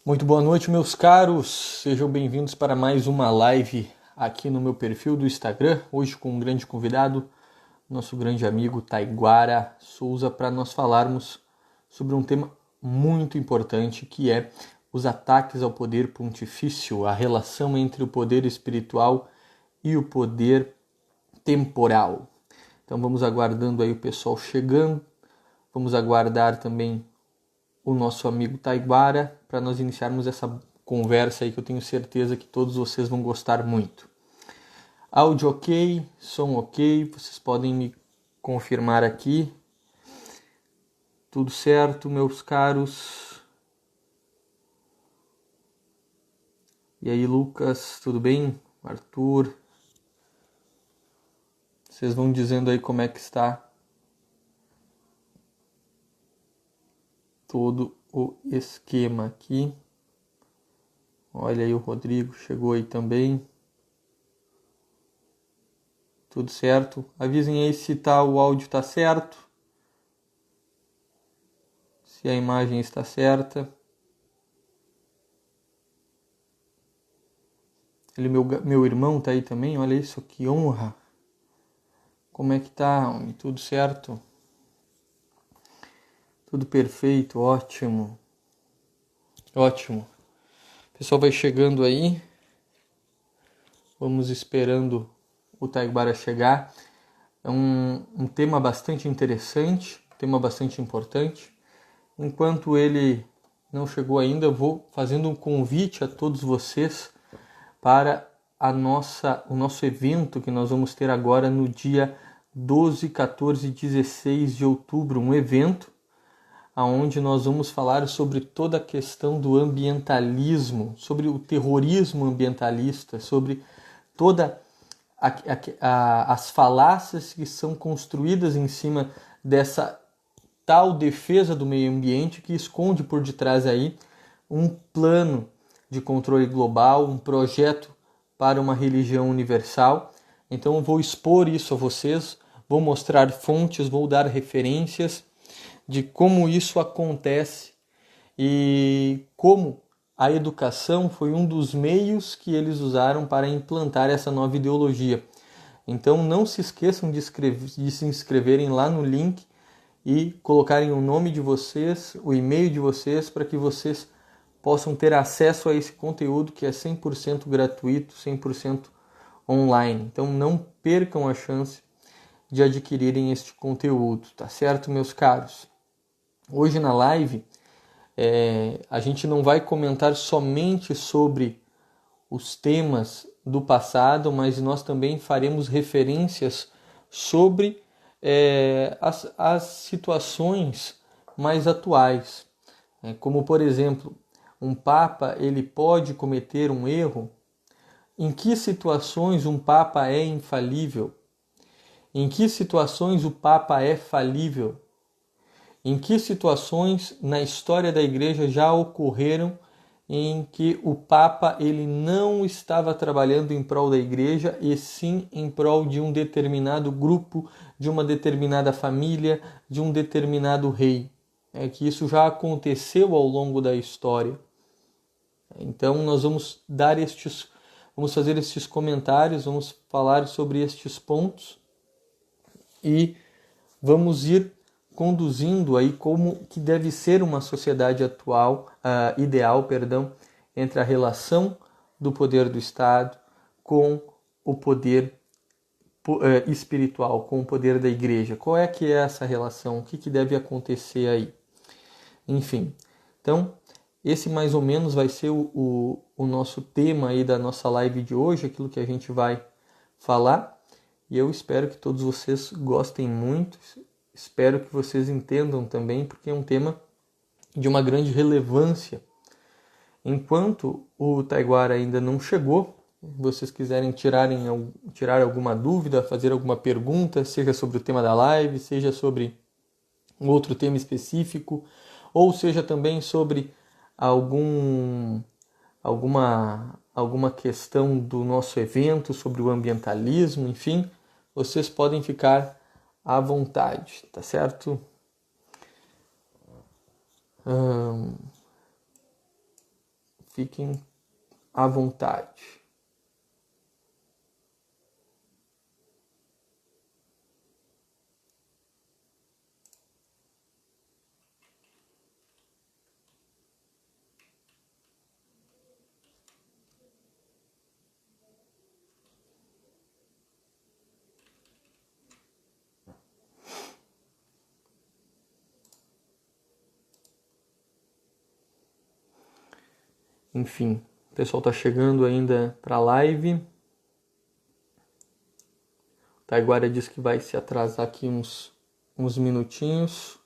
Muito boa noite, meus caros. Sejam bem-vindos para mais uma live aqui no meu perfil do Instagram. Hoje com um grande convidado, nosso grande amigo Taiguara Souza, para nós falarmos sobre um tema muito importante que é os ataques ao poder pontifício, a relação entre o poder espiritual e o poder temporal. Então vamos aguardando aí o pessoal chegando. Vamos aguardar também o nosso amigo Taiguara para nós iniciarmos essa conversa aí que eu tenho certeza que todos vocês vão gostar muito. Áudio ok, som ok, vocês podem me confirmar aqui. Tudo certo, meus caros? E aí, Lucas, tudo bem? Arthur? Vocês vão dizendo aí como é que está todo o esquema aqui. Olha aí, o Rodrigo chegou aí também. Tudo certo? Avisem aí se o áudio está certo. Se a imagem está certa. Meu irmão tá aí também, olha isso, que honra. Como é que tá, homem? Tudo certo? Tudo perfeito, ótimo. Ótimo. O pessoal vai chegando aí. Vamos esperando o Taiguara chegar. É um tema bastante interessante, um tema bastante importante. Enquanto ele não chegou ainda, eu vou fazendo um convite a todos vocês para o nosso evento que nós vamos ter agora no dia 12, 14 e 16 de outubro, um evento onde nós vamos falar sobre toda a questão do ambientalismo, sobre o terrorismo ambientalista, sobre toda as falácias que são construídas em cima dessa tal defesa do meio ambiente que esconde por detrás aí um plano de controle global, um projeto para uma religião universal. Então eu vou expor isso a vocês, vou mostrar fontes, vou dar referências de como isso acontece e como a educação foi um dos meios que eles usaram para implantar essa nova ideologia. Então não se esqueçam de se inscreverem lá no link e colocarem o nome de vocês, o e-mail de vocês, para que vocês possam ter acesso a esse conteúdo que é 100% gratuito, 100% online. Então não percam a chance de adquirirem este conteúdo, tá certo, meus caros? Hoje na live a gente não vai comentar somente sobre os temas do passado, mas nós também faremos referências sobre as situações mais atuais. Como, por exemplo, um Papa ele pode cometer um erro? Em que situações um Papa é infalível? Em que situações o Papa é falível? Em que situações na história da Igreja já ocorreram em que o Papa ele não estava trabalhando em prol da Igreja e sim em prol de um determinado grupo, de uma determinada família, de um determinado rei? É que isso já aconteceu ao longo da história. Então nós vamos fazer estes comentários, vamos falar sobre estes pontos e vamos ir conduzindo aí como que deve ser uma sociedade ideal, entre a relação do poder do Estado com o poder espiritual, com o poder da Igreja. Qual é que é essa relação? O que deve acontecer aí? Enfim, então esse mais ou menos vai ser o nosso tema aí da nossa live de hoje, aquilo que a gente vai falar. E eu espero que todos vocês gostem muito, espero que vocês entendam também, porque é um tema de uma grande relevância. Enquanto o Taiguara ainda não chegou, vocês quiserem tirar alguma dúvida, fazer alguma pergunta, seja sobre o tema da live, seja sobre um outro tema específico, ou seja também sobre alguma questão do nosso evento, sobre o ambientalismo, enfim, vocês podem ficar à vontade, tá certo? fiquem à vontade. Enfim, o pessoal está chegando ainda para a live. O Taiguara disse que vai se atrasar aqui uns minutinhos,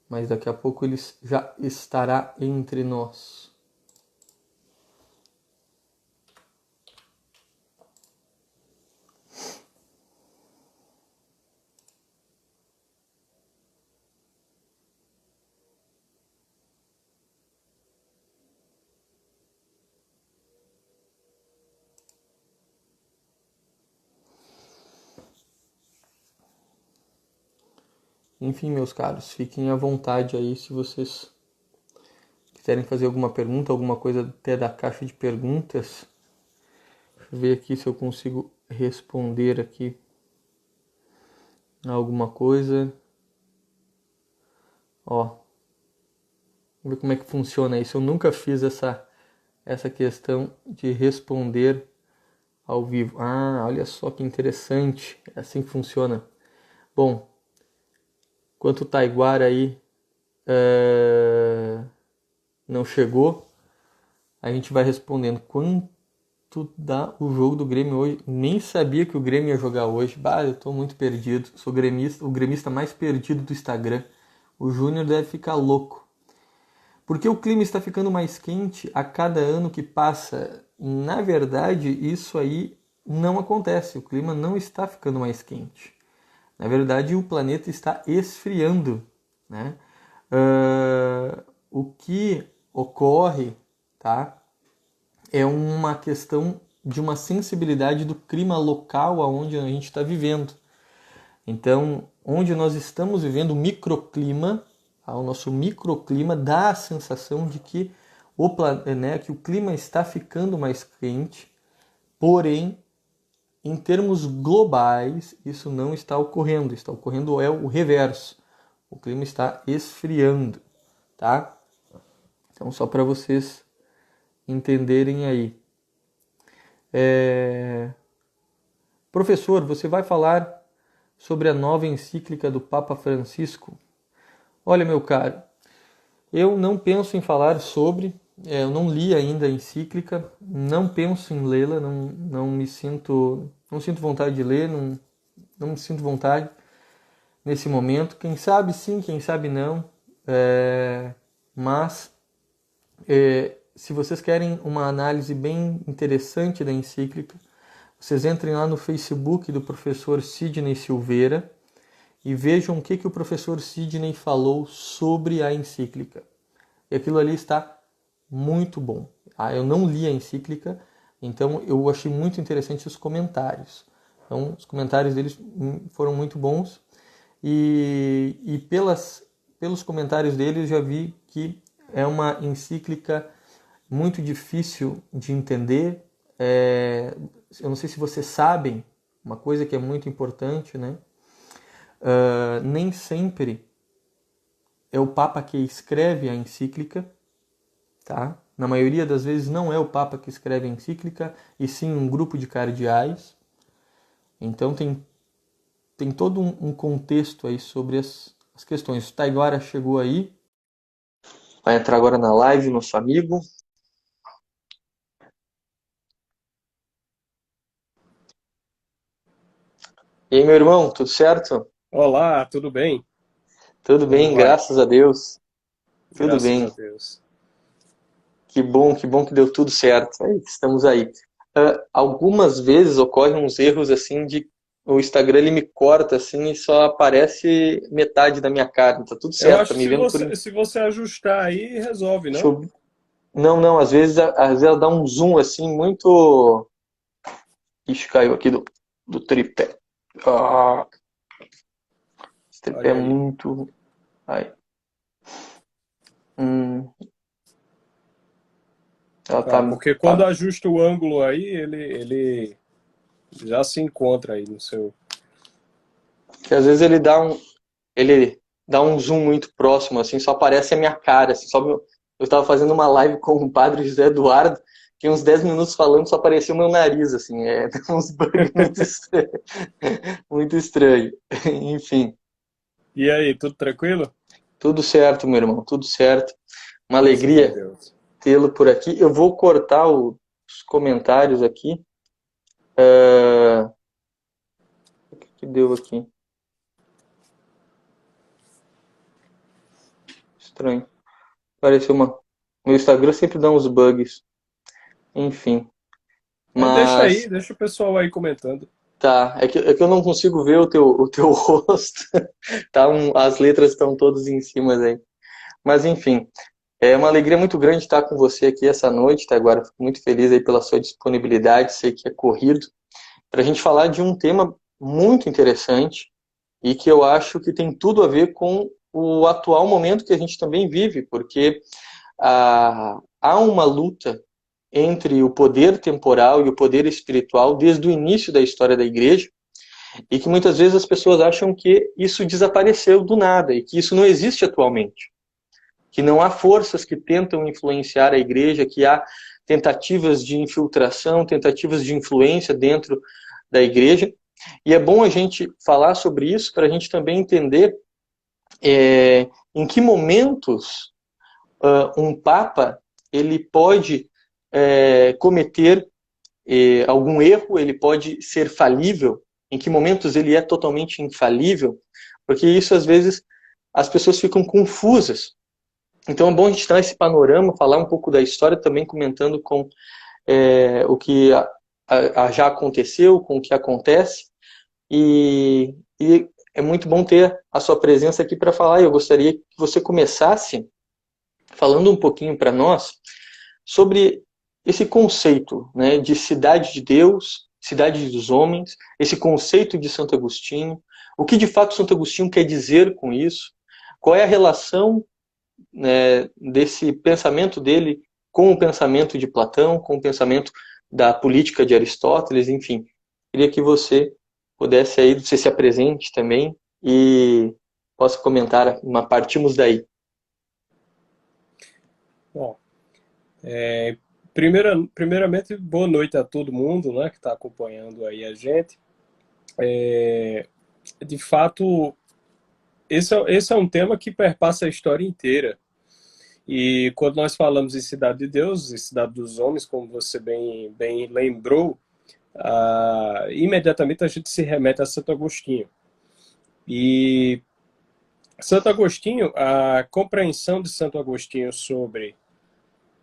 mas daqui a pouco ele já estará entre nós. Enfim, meus caros, fiquem à vontade aí se vocês quiserem fazer alguma pergunta, alguma coisa até da caixa de perguntas. Deixa eu ver aqui se eu consigo responder aqui alguma coisa. Ó, vamos ver como é que funciona isso. Eu nunca fiz essa questão de responder ao vivo. Ah, olha só que interessante. É assim que funciona. Bom, enquanto o Taiguara aí não chegou, a gente vai respondendo. Quanto dá o jogo do Grêmio hoje? Nem sabia que o Grêmio ia jogar hoje. Bah, eu tô muito perdido. Sou gremista, o gremista mais perdido do Instagram. O Júnior deve ficar louco. Porque o clima está ficando mais quente a cada ano que passa. Na verdade, isso aí não acontece. O clima não está ficando mais quente. Na verdade, o planeta está esfriando, né? O que ocorre, tá? É uma questão de uma sensibilidade do clima local aonde a gente está vivendo. Então, onde nós estamos vivendo o microclima, o nosso microclima dá a sensação de que que o clima está ficando mais quente, porém, em termos globais, isso não está ocorrendo. Está ocorrendo o reverso. O clima está esfriando, tá? Então, só para vocês entenderem aí. Professor, você vai falar sobre a nova encíclica do Papa Francisco? Olha, meu caro, eu não penso em falar sobre, eu não li ainda a encíclica, não penso em lê-la, não sinto vontade de ler, não me sinto vontade nesse momento. Quem sabe sim, quem sabe não, mas se vocês querem uma análise bem interessante da encíclica, vocês entrem lá no Facebook do professor Sidney Silveira e vejam o que o professor Sidney falou sobre a encíclica. E aquilo ali está muito bom. Eu não li a encíclica, então eu achei muito interessante os comentários. Então, os comentários deles foram muito bons e pelos comentários deles eu já vi que é uma encíclica muito difícil de entender. Eu não sei se vocês sabem, uma coisa que é muito importante, né? Nem sempre é o Papa que escreve a encíclica, tá? Na maioria das vezes não é o Papa que escreve a encíclica, e sim um grupo de cardeais. Então tem todo um contexto aí sobre as questões. O Taiguara chegou aí, vai entrar agora na live, nosso amigo. E aí, meu irmão, tudo certo? Olá, tudo bem? Tudo Como bem, vai? graças a Deus. Tudo Graças a bem. Deus. Que bom que deu tudo certo. Estamos aí. Algumas vezes ocorrem uns erros assim de o Instagram ele me corta assim e só aparece metade da minha cara. Tá tudo Eu certo, acho tá que me se vendo por. você ajustar aí, resolve, Deixa não? eu... Não, às vezes ela dá um zoom assim muito. Ixi, caiu aqui do tripé. Ah, esse tripé é Olha aí. muito. Ai. Hum. tá, Porque quando tá. ajusta o ângulo aí, ele já se encontra aí no seu. Que às vezes ele dá um zoom muito próximo, assim, só aparece a minha cara, assim, eu estava fazendo uma live com o padre José Eduardo, tinha uns 10 minutos falando, só aparecia o meu nariz, assim, tem uns bugs muito estranhos, muito estranho. Enfim, E aí, tudo tranquilo? tudo certo, meu irmão, tudo certo. Uma Graças a alegria Deus. tê-lo por aqui. Eu vou cortar os comentários aqui. O que deu aqui? Estranho. Apareceu uma. Meu Instagram sempre dá uns bugs. Enfim. Mas deixa aí, Mas deixa o pessoal aí comentando. tá. É que eu não consigo ver o teu rosto. Tá, as letras estão todas em cima aí. Mas enfim. É uma alegria muito grande estar com você aqui essa noite, tá? Agora fico muito feliz aí pela sua disponibilidade. Sei que é corrido. Para a gente falar de um tema muito interessante e que eu acho que tem tudo a ver com o atual momento que a gente também vive, porque há uma luta entre o poder temporal e o poder espiritual desde o início da história da igreja, e que muitas vezes as pessoas acham que isso desapareceu do nada e que isso não existe atualmente, que não há forças que tentam influenciar a igreja, que há tentativas de infiltração, tentativas de influência dentro da igreja. E é bom a gente falar sobre isso para a gente também entender em que momentos um papa ele pode cometer algum erro, ele pode ser falível, em que momentos ele é totalmente infalível, porque isso às vezes as pessoas ficam confusas. Então é bom a gente dar esse panorama, falar um pouco da história, também comentando com o que já aconteceu, com o que acontece, e é muito bom ter a sua presença aqui para falar. Eu gostaria que você começasse falando um pouquinho para nós sobre esse conceito, né, de cidade de Deus, cidade dos homens, esse conceito de Santo Agostinho, o que de fato Santo Agostinho quer dizer com isso, qual é a relação, né, desse pensamento dele com o pensamento de Platão, com o pensamento da política de Aristóteles, enfim. Queria que você pudesse aí, você se apresente também e possa comentar, partimos daí. Bom, primeiramente, boa noite a todo mundo, né, que está acompanhando aí a gente. De fato, esse é um tema que perpassa a história inteira. E quando nós falamos em Cidade de Deus e Cidade dos Homens, como você bem lembrou, imediatamente a gente se remete a Santo Agostinho. E Santo Agostinho, a compreensão de Santo Agostinho sobre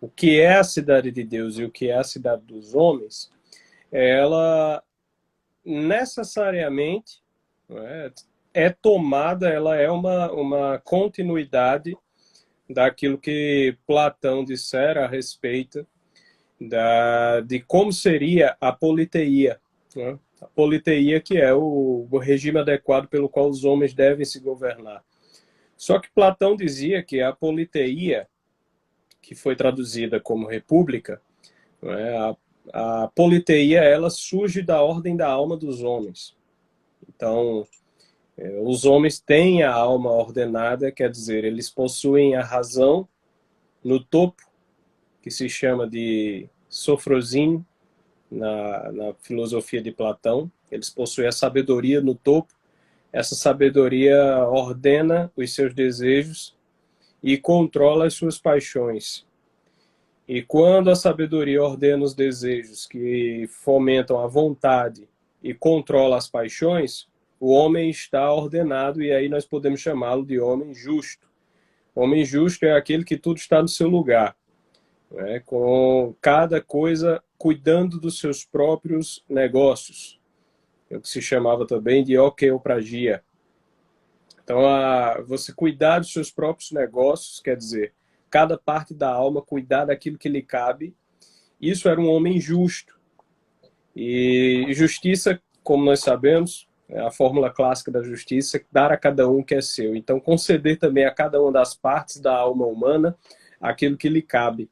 o que é a Cidade de Deus e o que é a Cidade dos Homens, ela necessariamente, né, é tomada, ela é uma continuidade daquilo que Platão dissera a respeito de como seria a politeia. Né? A politeia que é o regime adequado pelo qual os homens devem se governar. Só que Platão dizia que a politeia, que foi traduzida como república, né, a politeia ela surge da ordem da alma dos homens. Então, os homens têm a alma ordenada, quer dizer, eles possuem a razão no topo, que se chama de sofrosine, na filosofia de Platão. Eles possuem a sabedoria no topo. Essa sabedoria ordena os seus desejos e controla as suas paixões. E quando a sabedoria ordena os desejos que fomentam a vontade e controla as paixões, o homem está ordenado e aí nós podemos chamá-lo de homem justo. O homem justo é aquele que tudo está no seu lugar, né? Com cada coisa cuidando dos seus próprios negócios. É o que se chamava também de okeopragia. Então, você cuidar dos seus próprios negócios, quer dizer, cada parte da alma cuidar daquilo que lhe cabe, isso era um homem justo. E justiça, como nós sabemos, é a fórmula clássica da justiça, dar a cada um o que é seu. Então, conceder também a cada uma das partes da alma humana aquilo que lhe cabe.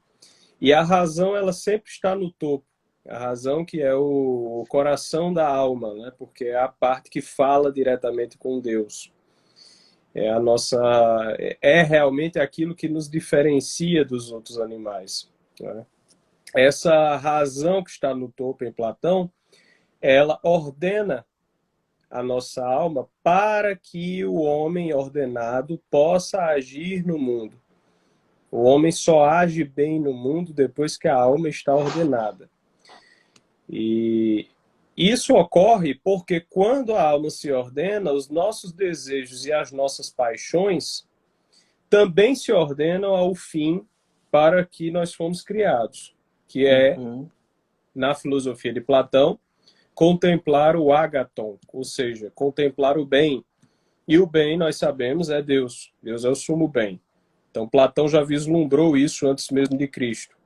E a razão, ela sempre está no topo. A razão que é o coração da alma, né? Porque é a parte que fala diretamente com Deus. É a nossa, é realmente aquilo que nos diferencia dos outros animais, né? Essa razão que está no topo em Platão, ela ordena a nossa alma para que o homem ordenado possa agir no mundo. O homem só age bem no mundo depois que a alma está ordenada. E isso ocorre porque quando a alma se ordena, os nossos desejos e as nossas paixões também se ordenam ao fim para que nós fomos criados, que é, Uhum. na filosofia de Platão, contemplar o ágaton, ou seja, contemplar o bem. E o bem, nós sabemos, é Deus. Deus é o sumo bem. Então, Platão já vislumbrou isso antes mesmo de Cristo.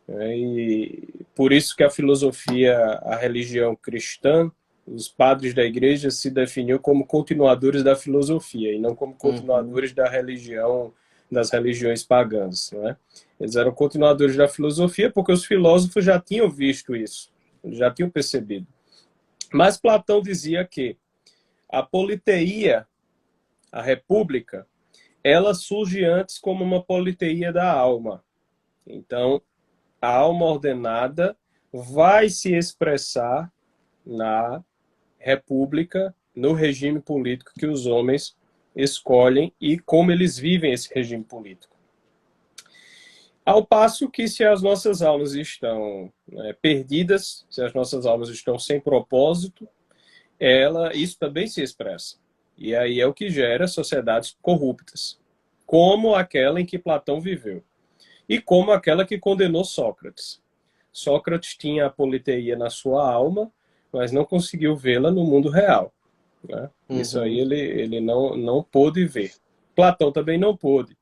E por isso que a filosofia, a religião cristã, os padres da igreja se definiam como continuadores da filosofia e não como Uhum. continuadores da religião, das religiões pagãs, né? Eles eram continuadores da filosofia porque os filósofos já tinham visto isso, já tinham percebido. Mas Platão dizia que a politeia, a república, ela surge antes como uma politeia da alma. Então, a alma ordenada vai se expressar na república, no regime político que os homens escolhem e como eles vivem esse regime político. Ao passo que se as nossas almas estão perdidas, se as nossas almas estão sem propósito, isso também se expressa. E aí é o que gera sociedades corruptas, como aquela em que Platão viveu e como aquela que condenou Sócrates. Sócrates tinha a politeia na sua alma, mas não conseguiu vê-la no mundo real, né? Isso aí Uhum. ele não pôde ver. Platão também não pôde.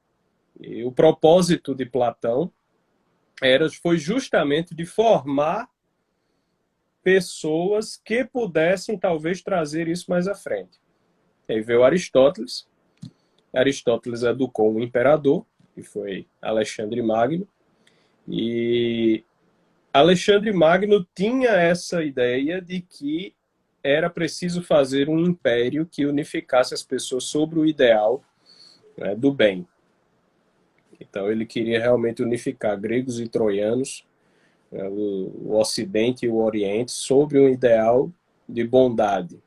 E o propósito de Platão foi justamente de formar pessoas que pudessem talvez trazer isso mais à frente. Aí veio Aristóteles. Aristóteles educou um imperador, que foi Alexandre Magno, e Alexandre Magno tinha essa ideia de que era preciso fazer um império que unificasse as pessoas sobre o ideal, né, do bem. Então ele queria realmente unificar gregos e troianos, né, o Ocidente e o Oriente, sobre um ideal de bondade.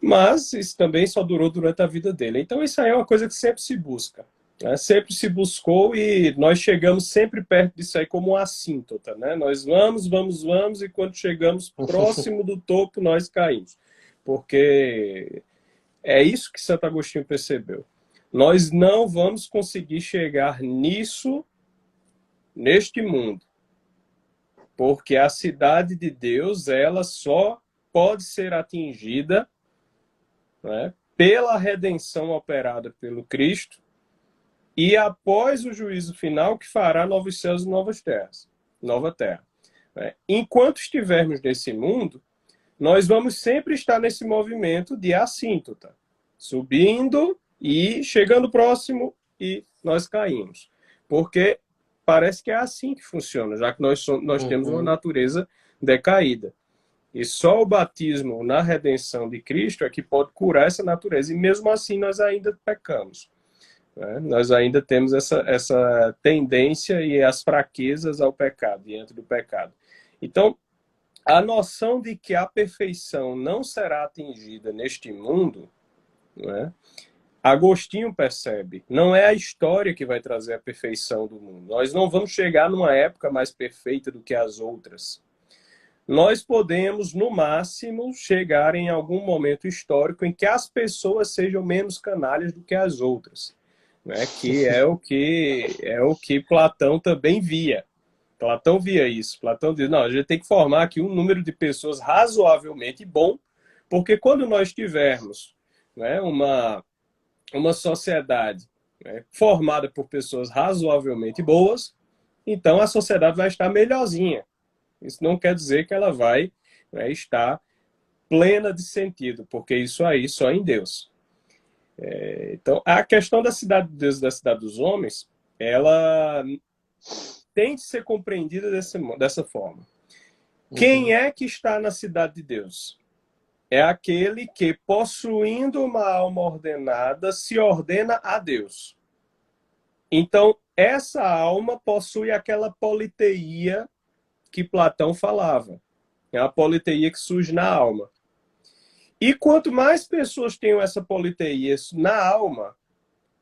Mas isso também só durou durante a vida dele. Então isso aí é uma coisa que sempre se busca, né? Sempre se buscou e nós chegamos sempre perto disso aí como uma assíntota, né? Nós vamos, e quando chegamos próximo do topo, nós caímos. Porque é isso que Santo Agostinho percebeu. Nós não vamos conseguir chegar nisso, neste mundo, porque a cidade de Deus, ela só pode ser atingida, né, pela redenção operada pelo Cristo e após o juízo final que fará novos céus e novas terras, nova terra. Enquanto estivermos nesse mundo, nós vamos sempre estar nesse movimento de assíntota, subindo e chegando próximo e nós caímos. Porque parece que é assim que funciona, já que nós temos uma Uhum. natureza decaída. E só o batismo na redenção de Cristo é que pode curar essa natureza. E mesmo assim nós ainda pecamos, né? Nós ainda temos essa tendência e as fraquezas ao pecado, diante do pecado. Então, a noção de que a perfeição não será atingida neste mundo, né, Agostinho percebe, não é a história que vai trazer a perfeição do mundo. Nós não vamos chegar numa época mais perfeita do que as outras. Nós podemos, no máximo, chegar em algum momento histórico em que as pessoas sejam menos canalhas do que as outras, né? Que é o que Platão também via. Platão via isso. Platão diz, não, a gente tem que formar aqui um número de pessoas razoavelmente bom, porque quando nós tivermos, né, uma sociedade, né, formada por pessoas razoavelmente boas, então a sociedade vai estar melhorzinha. Isso não quer dizer que ela vai, né, estar plena de sentido, porque isso aí só em Deus. Então, a questão da cidade de Deus e da cidade dos homens, ela tem de ser compreendida dessa forma. Uhum. Quem é que está na cidade de Deus? É aquele que, possuindo uma alma ordenada, se ordena a Deus. Então, essa alma possui aquela politeia que Platão falava. É a politeia que surge na alma. E quanto mais pessoas tenham essa politeia na alma,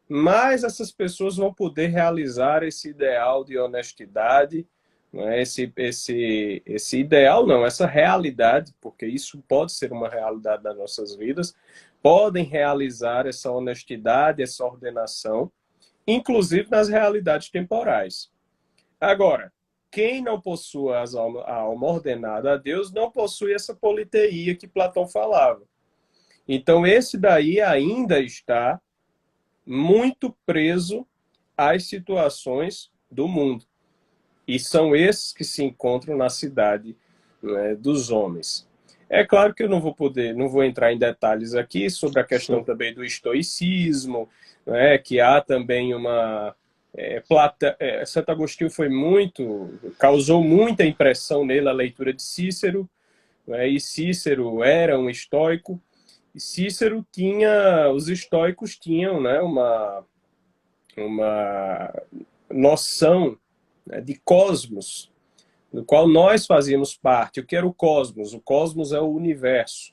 mais essas pessoas vão poder realizar esse ideal de honestidade, não é? Esse ideal não, essa realidade, porque isso pode ser uma realidade das nossas vidas, podem realizar essa honestidade, essa ordenação, inclusive nas realidades temporais. Agora, quem não possui a alma ordenada a Deus não possui essa politeia que Platão falava. Então, esse daí ainda está muito preso às situações do mundo. E são esses que se encontram na cidade, né, dos homens. É claro que eu não vou entrar em detalhes aqui sobre a questão Sim. também do estoicismo, né, que há também uma Santo Agostinho causou muita impressão nele a leitura de Cícero, né, e Cícero era um estoico. E Cícero tinha, os estoicos tinham, né, uma noção, né, de cosmos, do qual nós fazíamos parte. O que era o cosmos? O cosmos é o universo.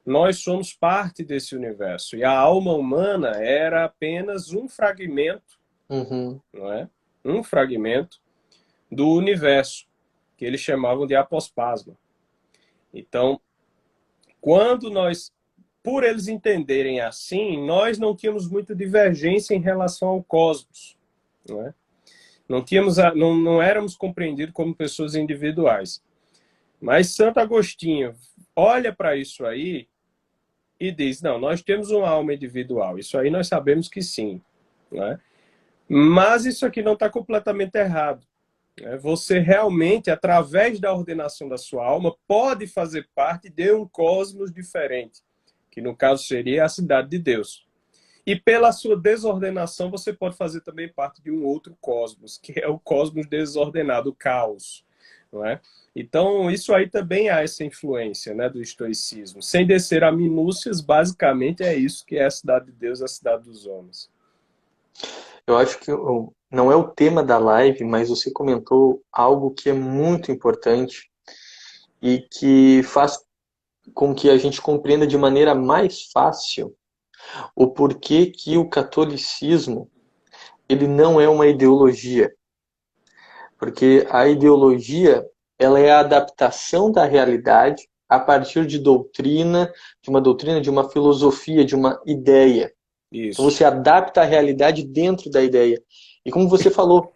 Nós somos parte desse universo. E a alma humana era apenas um fragmento, Uhum. não é? Um fragmento do universo, que eles chamavam de apospasma. Então, quando nós, por eles entenderem assim, nós não tínhamos muita divergência em relação ao cosmos, não é? Não éramos compreendidos como pessoas individuais. Mas Santo Agostinho olha para isso aí e diz, não, nós temos uma alma individual. Isso aí nós sabemos que sim, né? Mas isso aqui não está completamente errado. Você realmente, através da ordenação da sua alma, pode fazer parte de um cosmos diferente, que no caso seria a cidade de Deus. E pela sua desordenação, você pode fazer também parte de um outro cosmos, que é o cosmos desordenado, o caos. Não é? Então, isso aí também há essa influência, né, do estoicismo. Sem descer a minúcias, basicamente é isso que é a cidade de Deus, a cidade dos homens. Eu acho que não é o tema da live, mas você comentou algo que é muito importante e que faz com que a gente compreenda de maneira mais fácil o porquê que o catolicismo ele não é uma ideologia. Porque a ideologia ela é a adaptação da realidade a partir de uma filosofia, de uma ideia. Então Isso. você adapta a realidade dentro da ideia. E como você falou,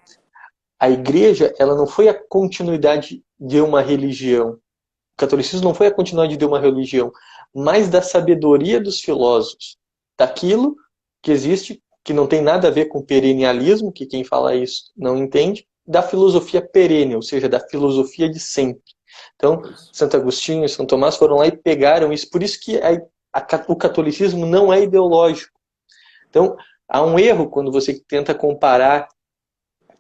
a igreja ela não foi a continuidade de uma religião. O catolicismo não foi a continuidade de uma religião, mas da sabedoria dos filósofos, daquilo que existe, que não tem nada a ver com perennialismo, que quem fala isso não entende, da filosofia perene, ou seja, da filosofia de sempre. Então, Isso. Santo Agostinho e São Tomás foram lá e pegaram isso. Por isso que o catolicismo não é ideológico. Então, há um erro quando você tenta comparar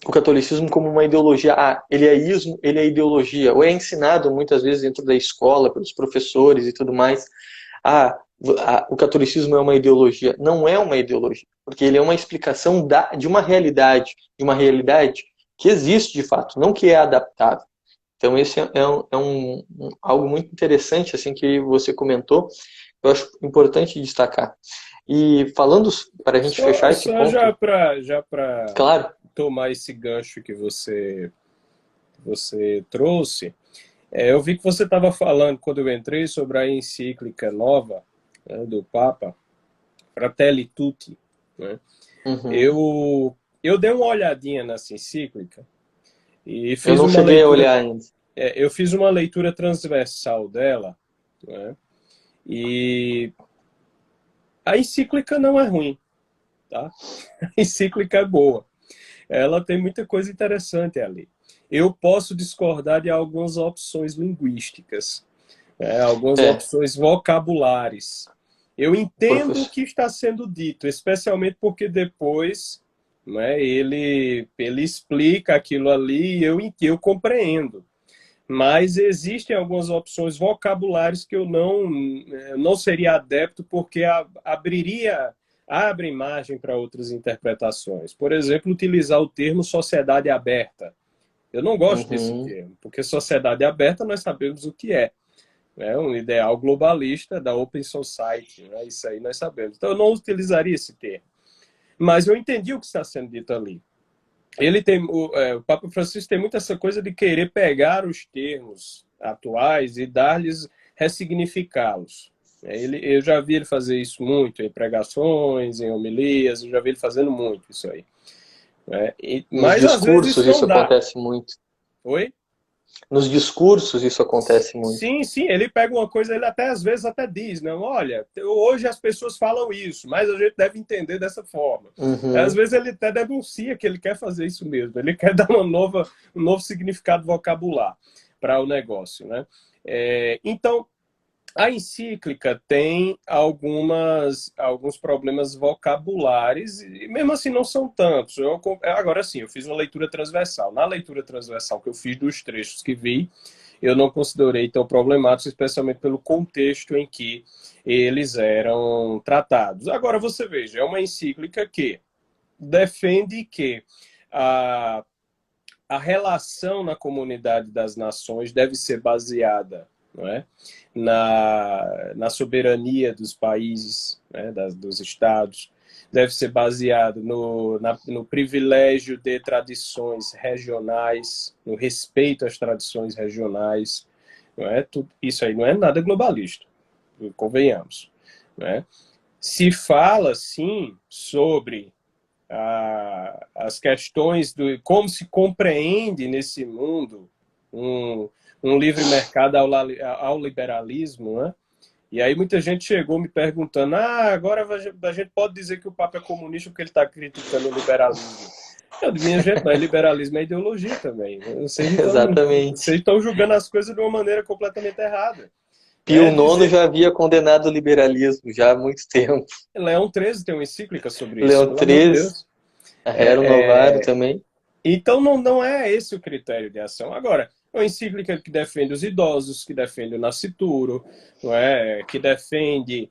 o catolicismo como uma ideologia. Ah, ele é ismo, ele é ideologia. Ou é ensinado muitas vezes dentro da escola, pelos professores e tudo mais. Ah, o catolicismo é uma ideologia. Não é uma ideologia, porque ele é uma explicação de uma realidade que existe de fato, não que é adaptável. Então esse algo muito interessante assim que você comentou, eu acho importante destacar. E falando, para a gente fechar esse Só ponto, já para claro, tomar esse gancho que você trouxe, eu vi que você estava falando, quando eu entrei, sobre a encíclica nova, né, do Papa, Fratelli Tutti, né? uhum. Eu dei uma olhadinha nessa encíclica e Eu fiz não uma cheguei a leitura, olhar ainda. eu fiz uma leitura transversal dela, né? E a encíclica não é ruim, tá? A encíclica é boa. Ela tem muita coisa interessante ali. Eu posso discordar de algumas opções linguísticas, algumas É, opções vocabulares. Eu entendo o professor. que está sendo dito, especialmente porque depois né? Ele explica aquilo ali e eu compreendo. Mas existem algumas opções vocabulares que eu não seria adepto porque abre margem para outras interpretações. Por exemplo, utilizar o termo sociedade aberta. Eu não gosto desse Uhum. termo, porque sociedade aberta nós sabemos o que é. É um ideal globalista da Open Society, né? Isso aí nós sabemos. Então eu não utilizaria esse termo. Mas eu entendi o que está sendo dito ali. O Papa Francisco tem muito essa coisa de querer pegar os termos atuais e dar-lhes, ressignificá-los. Eu já vi ele fazer isso muito em pregações, em homilias, eu já vi ele fazendo muito isso aí. Nos Mas às vezes discursos isso isso não dá. acontece muito. Oi? Nos discursos isso acontece muito. Sim, sim, ele pega uma coisa, ele até às vezes até diz, não, olha, hoje as pessoas falam isso, mas a gente deve entender dessa forma. Às Uhum. vezes ele até denuncia que ele quer fazer isso mesmo, ele quer dar um novo significado vocabular para o negócio, né? Então, a encíclica tem alguns problemas vocabulares, e mesmo assim não são tantos. Agora sim, eu fiz uma leitura transversal. Na leitura transversal que eu fiz dos trechos que vi, eu não considerei tão problemáticos, especialmente pelo contexto em que eles eram tratados. Agora, você veja, é uma encíclica que defende que a, a relação na comunidade das nações deve ser baseada, não é? Na soberania dos países, né, dos estados, deve ser baseado no privilégio de tradições regionais, no respeito às tradições regionais. Não é? Isso aí não é nada globalista, convenhamos. Não é? Se fala, sim, sobre as questões do como se compreende nesse mundo um, um livre mercado ao liberalismo, né? E aí muita gente chegou me perguntando, agora a gente pode dizer que o Papa é comunista porque ele está criticando o liberalismo. Eu digo, minha gente, mas liberalismo é ideologia também. Vocês Exatamente. estão julgando as coisas de uma maneira completamente errada. Pio IX Dizer, já havia condenado o liberalismo já há muito tempo. Leão XIII tem uma encíclica sobre isso, Leão pelo amor de XIII, Deus. a Rerum Novarum É, também. Então, não é esse o critério de ação. Agora, é uma encíclica que defende os idosos, que defende o nascituro, não é? Que defende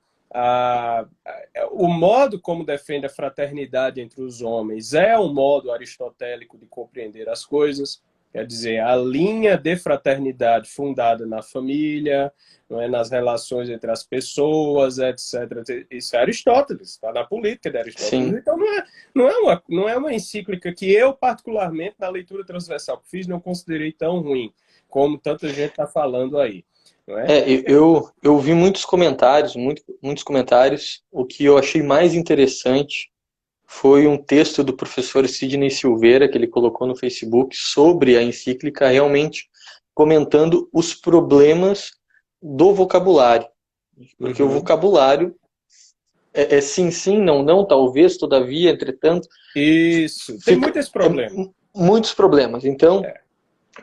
o modo como defende a fraternidade entre os homens é um modo aristotélico de compreender as coisas. Quer dizer, a linha de fraternidade fundada na família, não é? Nas relações entre as pessoas, etc. Isso é Aristóteles, está na política de Aristóteles. Sim. Então, não é uma encíclica que eu, particularmente, na leitura transversal que fiz, não considerei tão ruim, como tanta gente está falando aí. Não é? Eu vi muitos comentários, muitos comentários. O que eu achei mais interessante foi um texto do professor Sidney Silveira, que ele colocou no Facebook, sobre a encíclica, realmente comentando os problemas do vocabulário. Porque o Uhum. vocabulário é sim, sim, não, não, talvez, todavia, entretanto, Isso. Tem fica muito esse problema. muitos problemas. Então,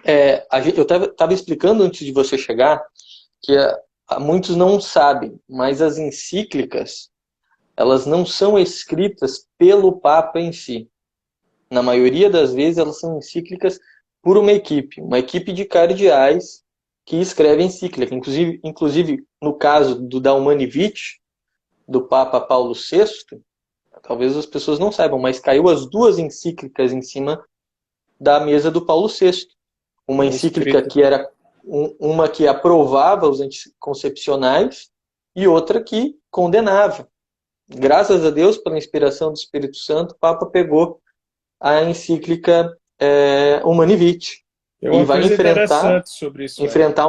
É. eu estava explicando antes de você chegar que muitos não sabem, mas as encíclicas, elas não são escritas pelo Papa em si. Na maioria das vezes, elas são encíclicas por uma equipe de cardeais que escreve encíclica. Inclusive, no caso do da Humani Vitae, do Papa Paulo VI, talvez as pessoas não saibam, mas caiu as duas encíclicas em cima da mesa do Paulo VI. Uma Uma encíclica escrita. que era uma que aprovava os anticoncepcionais e outra que condenava. Graças a Deus, pela inspiração do Espírito Santo, o Papa pegou a encíclica Humani Vitae Tem e uma vai coisa interessante sobre isso aí. enfrentar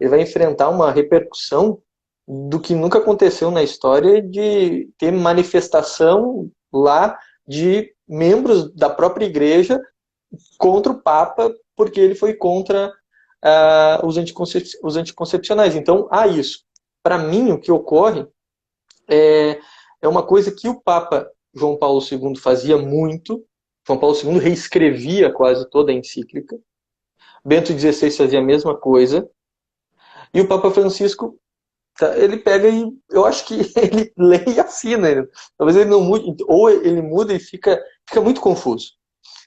ele vai enfrentar uma repercussão do que nunca aconteceu na história de ter manifestação lá de membros da própria igreja contra o Papa porque ele foi contra os anticoncepcionais. Então, há isso. Para mim, o que ocorre é uma coisa que o Papa João Paulo II fazia muito. João Paulo II reescrevia quase toda a encíclica. Bento XVI fazia a mesma coisa. E o Papa Francisco Ele pega e eu acho que ele lê e assina. Talvez ele não mude, ou ele muda e fica muito confuso.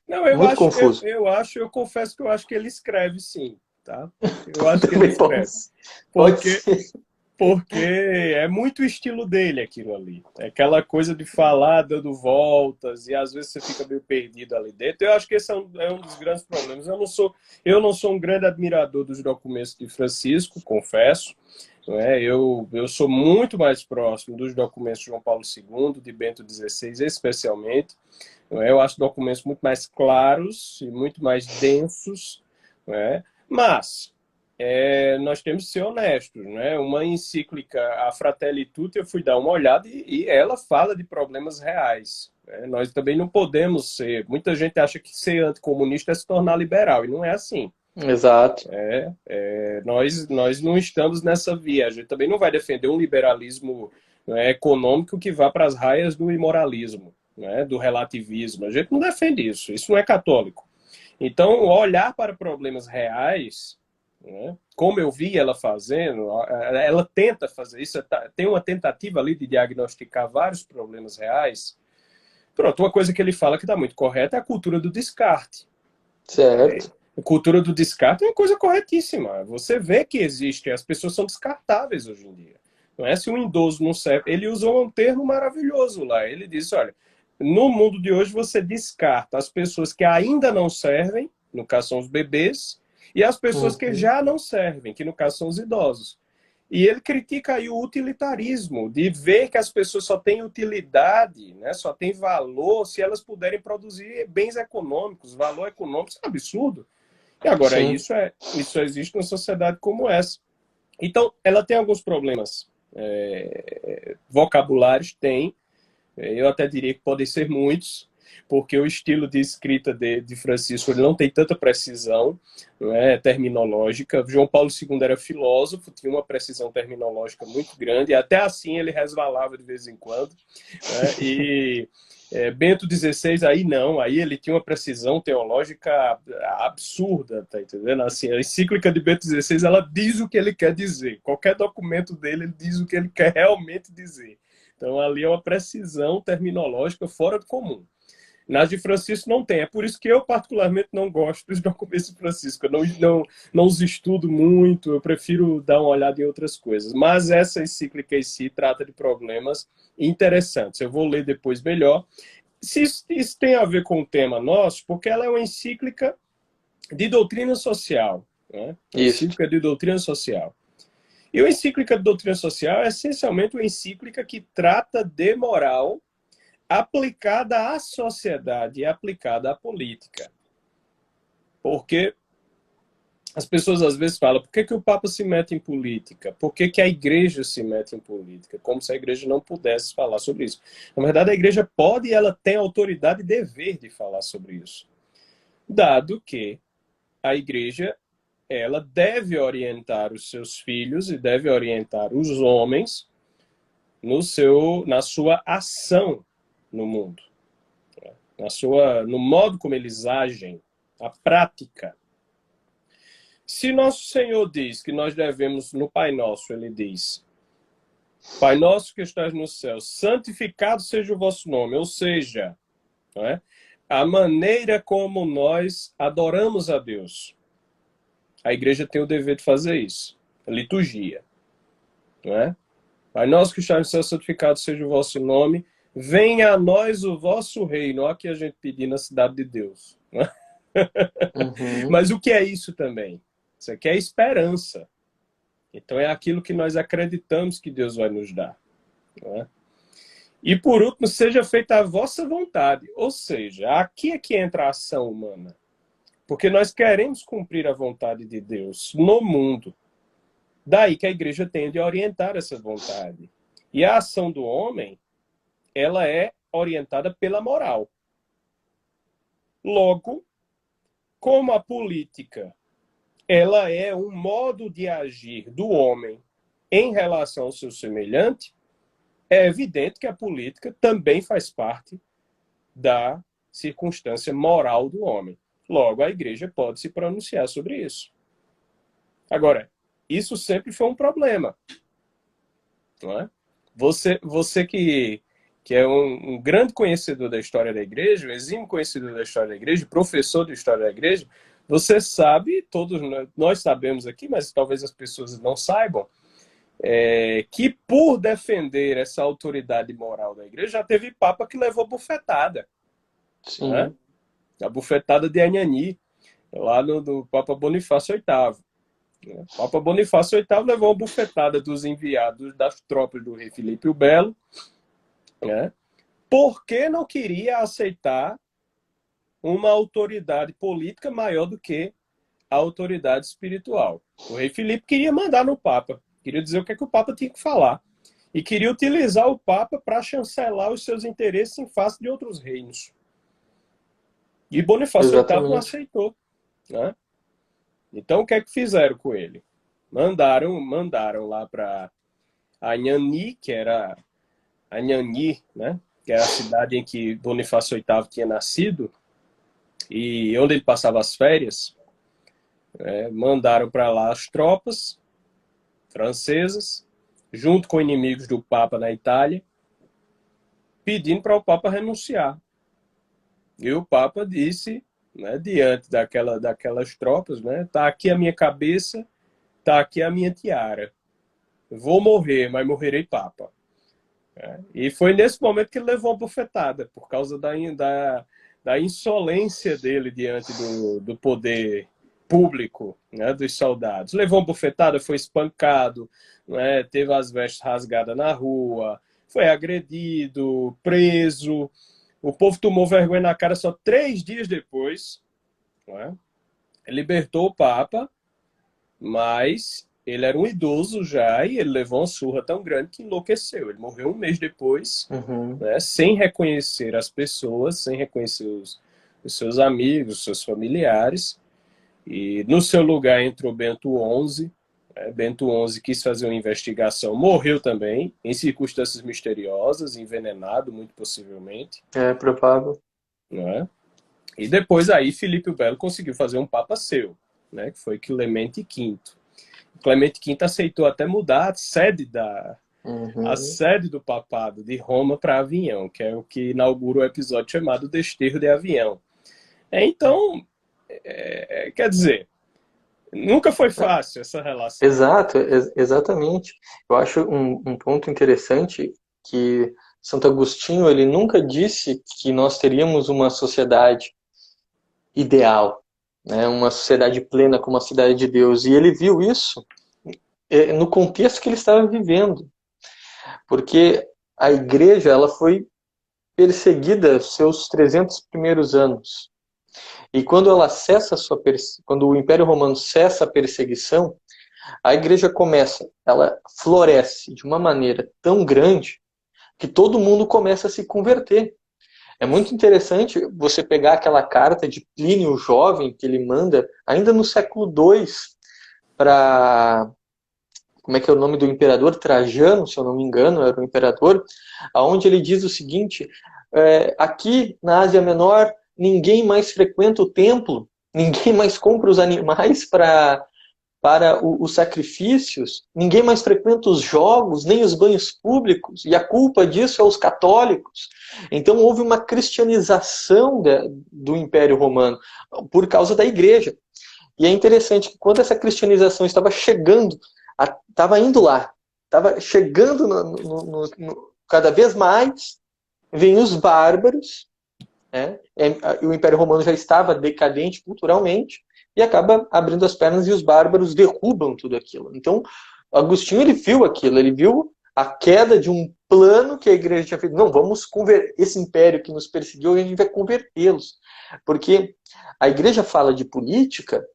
Não, Muito confuso. eu confesso que eu acho que ele escreve sim, tá? Eu acho que ele Também pode, escreve. pode Porque ser. Porque é muito o estilo dele aquilo ali. É aquela coisa de falar dando voltas e às vezes você fica meio perdido ali dentro. Eu acho que esse é um dos grandes problemas. Eu não sou um grande admirador dos documentos de Francisco, confesso. Não é? Eu sou muito mais próximo dos documentos de João Paulo II, de Bento XVI, especialmente. Não é? Eu acho documentos muito mais claros e muito mais densos. Não é? Mas nós temos que ser honestos, né? Uma encíclica, a Fratelli Tutti, eu fui dar uma olhada e ela fala de problemas reais. Né? Nós também não podemos ser. Muita gente acha que ser anticomunista é se tornar liberal, e não é assim. Exato. Nós não estamos nessa via. A gente também não vai defender um liberalismo, né, econômico que vá para as raias do imoralismo, né, do relativismo. A gente não defende isso. Isso não é católico. Então, olhar para problemas reais, né, como eu vi ela fazendo, ela tenta fazer isso, tem uma tentativa ali de diagnosticar vários problemas reais. Pronto, uma coisa que ele fala que está muito correta é a cultura do descarte. Certo. A cultura do descarte é uma coisa corretíssima. Você vê que existe, as pessoas são descartáveis hoje em dia. Não é se um idoso não serve. Ele usou um termo maravilhoso lá. Ele disse, olha, no mundo de hoje você descarta as pessoas que ainda não servem, no caso são os bebês, e as pessoas que Uhum. já não servem, que no caso são os idosos. E ele critica aí o utilitarismo, de ver que as pessoas só têm utilidade, né, só têm valor se elas puderem produzir bens econômicos, valor econômico. Isso é um absurdo. E agora, Sim. isso existe numa sociedade como essa. Então, ela tem alguns problemas vocabulários, tem. Eu até diria que podem ser muitos, porque o estilo de escrita de Francisco ele não tem tanta precisão, não é, terminológica. João Paulo II era filósofo, tinha uma precisão terminológica muito grande, e até assim ele resvalava de vez em quando. Né? E Bento XVI, aí não, aí ele tinha uma precisão teológica absurda, tá entendendo? Assim, a encíclica de Bento XVI, ela diz o que ele quer dizer. Qualquer documento dele, ele diz o que ele quer realmente dizer. Então, ali é uma precisão terminológica fora do comum. Nas de Francisco não tem. É por isso que eu, particularmente, não gosto dos documentos de Francisco. Eu não os estudo muito, eu prefiro dar uma olhada em outras coisas. Mas essa encíclica em si trata de problemas interessantes. Eu vou ler depois melhor. Isso tem a ver com o tema nosso, porque ela é uma encíclica de doutrina social. Né? Uma Isso. encíclica de doutrina social. E a encíclica de doutrina social é essencialmente uma encíclica que trata de moral aplicada à sociedade e aplicada à política. Porque as pessoas às vezes falam, por que o Papa se mete em política? Por que a igreja se mete em política? Como se a igreja não pudesse falar sobre isso. Na verdade, a igreja pode e ela tem autoridade e dever de falar sobre isso. Dado que a igreja ela deve orientar os seus filhos e deve orientar os homens na sua ação no mundo, no modo como eles agem, a prática. Se nosso Senhor diz que nós devemos, no Pai Nosso, ele diz, Pai Nosso que estás no céu, santificado seja o vosso nome, ou seja, não é? A maneira como nós adoramos a Deus. A igreja tem o dever de fazer isso, a liturgia, não é? Pai nosso que está no céu, santificado seja o vosso nome. Venha a nós o vosso reino. Olha que a gente pedir na cidade de Deus. Né? Uhum. Mas o que é isso também? Isso aqui é esperança. Então é aquilo que nós acreditamos que Deus vai nos dar. Né? E por último, seja feita a vossa vontade. Ou seja, aqui é que entra a ação humana. Porque nós queremos cumprir a vontade de Deus no mundo. Daí que a igreja tende a orientar essa vontade. E a ação do homem, ela é orientada pela moral. Logo, como a política, ela é um modo de agir do homem em relação ao seu semelhante, é evidente que a política também faz parte da circunstância moral do homem. Logo, a igreja pode se pronunciar sobre isso. Agora, isso sempre foi um problema. não é? Você que é um grande conhecedor da história da igreja, um exímio conhecedor da história da igreja, professor de história da igreja, você sabe, todos nós sabemos aqui, mas talvez as pessoas não saibam, que por defender essa autoridade moral da igreja, já teve papa que levou bufetada, né? Sim. A bufetada de Anhani, lá do Papa Bonifácio VIII. O Papa Bonifácio VIII levou uma bufetada dos enviados das tropas do rei Filipe o Belo, né? Porque não queria aceitar uma autoridade política maior do que a autoridade espiritual. O rei Filipe queria mandar no Papa, queria dizer o que é que o Papa tinha que falar. E queria utilizar o Papa para chancelar os seus interesses em face de outros reinos. E Bonifácio VIII não Exatamente. aceitou, né? Então, o que é que fizeram com ele? Mandaram lá para Anhani, que era Anhani, né? Que era a cidade em que Bonifácio VIII tinha nascido e onde ele passava as férias. Mandaram para lá as tropas francesas, junto com inimigos do Papa na Itália, pedindo para o Papa renunciar. E o Papa disse, né, diante daquelas tropas, né, tá aqui a minha cabeça, tá aqui a minha tiara. Vou morrer, mas morrerei Papa. E foi nesse momento que ele levou uma bufetada, por causa da insolência dele diante do poder público, né, dos soldados. Levou uma bufetada, foi espancado, né, teve as vestes rasgadas na rua, foi agredido, preso. O povo tomou vergonha na cara só 3 dias depois. Né? Libertou o Papa, mas ele era um idoso já e ele levou uma surra tão grande que enlouqueceu. Ele morreu 1 mês depois, Uhum. né, sem reconhecer as pessoas, sem reconhecer os seus amigos, os seus familiares. E no seu lugar entrou Bento XI. Bento XI quis fazer uma investigação, morreu também, em circunstâncias misteriosas, envenenado, muito possivelmente. É provável. Né? E depois aí Filipe o Belo conseguiu fazer um papa seu, né, que foi Clemente V. Clemente V aceitou até mudar a Uhum. sede do papado de Roma para Avião, que é o que inaugura o episódio chamado Desterro de Avião. Então, quer dizer, nunca foi fácil essa relação. Exato, exatamente. Eu acho um ponto interessante que Santo Agostinho ele nunca disse que nós teríamos uma sociedade ideal, né? Uma sociedade plena como a cidade de Deus. E ele viu isso no contexto que ele estava vivendo, porque a igreja ela foi perseguida seus 300 primeiros anos. E quando ela cessa quando o Império Romano cessa a perseguição, a igreja começa, ela floresce de uma maneira tão grande que todo mundo começa a se converter. É muito interessante você pegar aquela carta de Plínio o Jovem que ele manda ainda no século II para, como é que é o nome do imperador? Trajano, se eu não me engano, era o imperador, aonde ele diz o seguinte: aqui na Ásia Menor ninguém mais frequenta o templo, ninguém mais compra os animais para os sacrifícios, ninguém mais frequenta os jogos, nem os banhos públicos, e a culpa disso é os católicos. Então houve uma cristianização do Império Romano por causa da igreja. E é interessante que quando essa cristianização estava chegando, estava indo lá, estava chegando cada vez mais, vêm os bárbaros, né? O Império Romano já estava decadente culturalmente, e acaba abrindo as pernas e os bárbaros derrubam tudo aquilo. Então, Agostinho ele viu aquilo, ele viu a queda de um plano que a igreja tinha feito. Não, vamos converter esse império que nos perseguiu, a gente vai convertê-los. Porque a igreja fala de política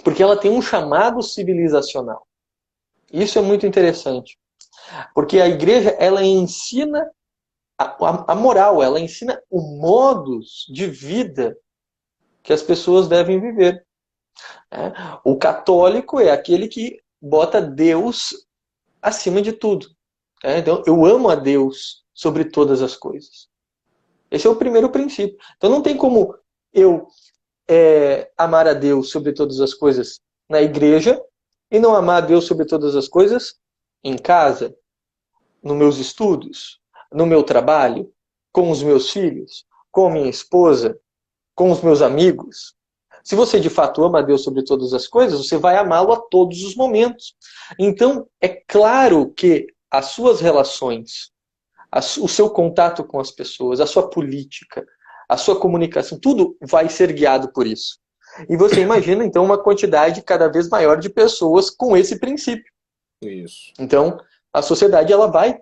porque ela tem um chamado civilizacional. Isso é muito interessante. Porque a igreja, ela ensina a moral, ela ensina o modus de vida que as pessoas devem viver. O católico é aquele que bota Deus acima de tudo. Então, eu amo a Deus sobre todas as coisas. Esse é o primeiro princípio. Então, não tem como eu amar a Deus sobre todas as coisas na igreja e não amar a Deus sobre todas as coisas em casa. nos meus estudos, no meu trabalho, com os meus filhos, com a minha esposa, com os meus amigos. Se você de fato ama a Deus sobre todas as coisas, você vai amá-lo a todos os momentos. Então, é claro que as suas relações, o seu contato com as pessoas, a sua política, a sua comunicação, tudo vai ser guiado por isso. E você imagina, então, uma quantidade cada vez maior de pessoas com esse princípio. Isso. Então, a sociedade ela vai,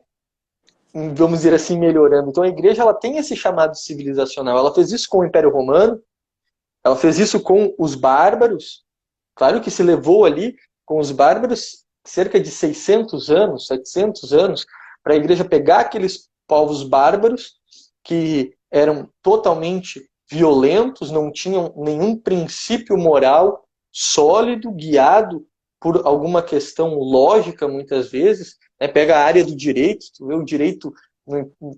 vamos dizer assim, melhorando. Então, a igreja ela tem esse chamado civilizacional. Ela fez isso com o Império Romano, ela fez isso com os bárbaros. Claro que se levou ali com os bárbaros cerca de 600 anos, 700 anos, para a igreja pegar aqueles povos bárbaros que eram totalmente violentos, não tinham nenhum princípio moral sólido, guiado por alguma questão lógica, muitas vezes. Né? Pega a área do direito, tu vê o direito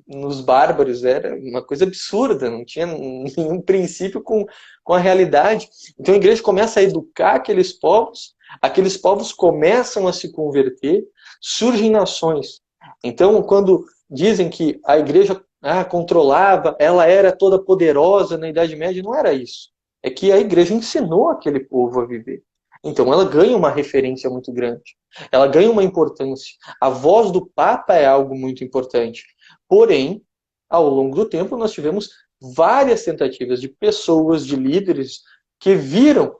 nos bárbaros, era uma coisa absurda, não tinha nenhum princípio com a realidade. Então a igreja começa a educar aqueles povos começam a se converter, surgem nações. Então, quando dizem que a igreja controlava, ela era toda poderosa na Idade Média, não era isso. É que a igreja ensinou aquele povo a viver. Então ela ganha uma referência muito grande. Ela ganha uma importância. A voz do Papa é algo muito importante. Porém, ao longo do tempo, nós tivemos várias tentativas de pessoas, de líderes, que viram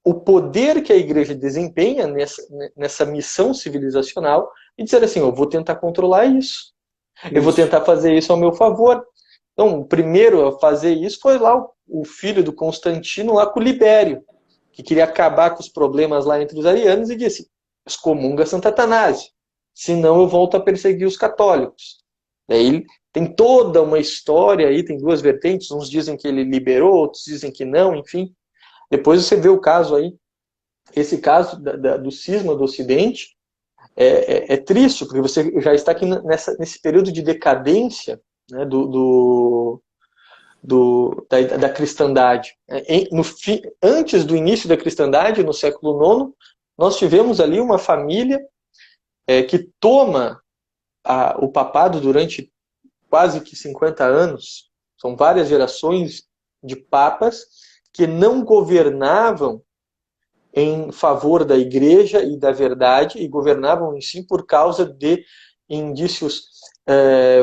o poder que a igreja desempenha nessa missão civilizacional e disseram assim, eu vou tentar controlar isso. Eu vou tentar fazer isso ao meu favor. Então, o primeiro a fazer isso foi lá o filho do Constantino, lá com o Libério, que queria acabar com os problemas lá entre os arianos e disse, excomunga Santa Atanásio, senão eu volto a perseguir os católicos. Daí tem toda uma história aí, tem duas vertentes, uns dizem que ele liberou, outros dizem que não, enfim. Depois você vê o caso aí, esse caso do cisma do Ocidente, é triste, porque você já está aqui nesse período de decadência, né, da cristandade. Antes do início da cristandade, no século IX, nós tivemos ali uma família que toma o papado durante quase que 50 anos. São várias gerações de papas que não governavam em favor da igreja e da verdade, e governavam em si por causa de indícios,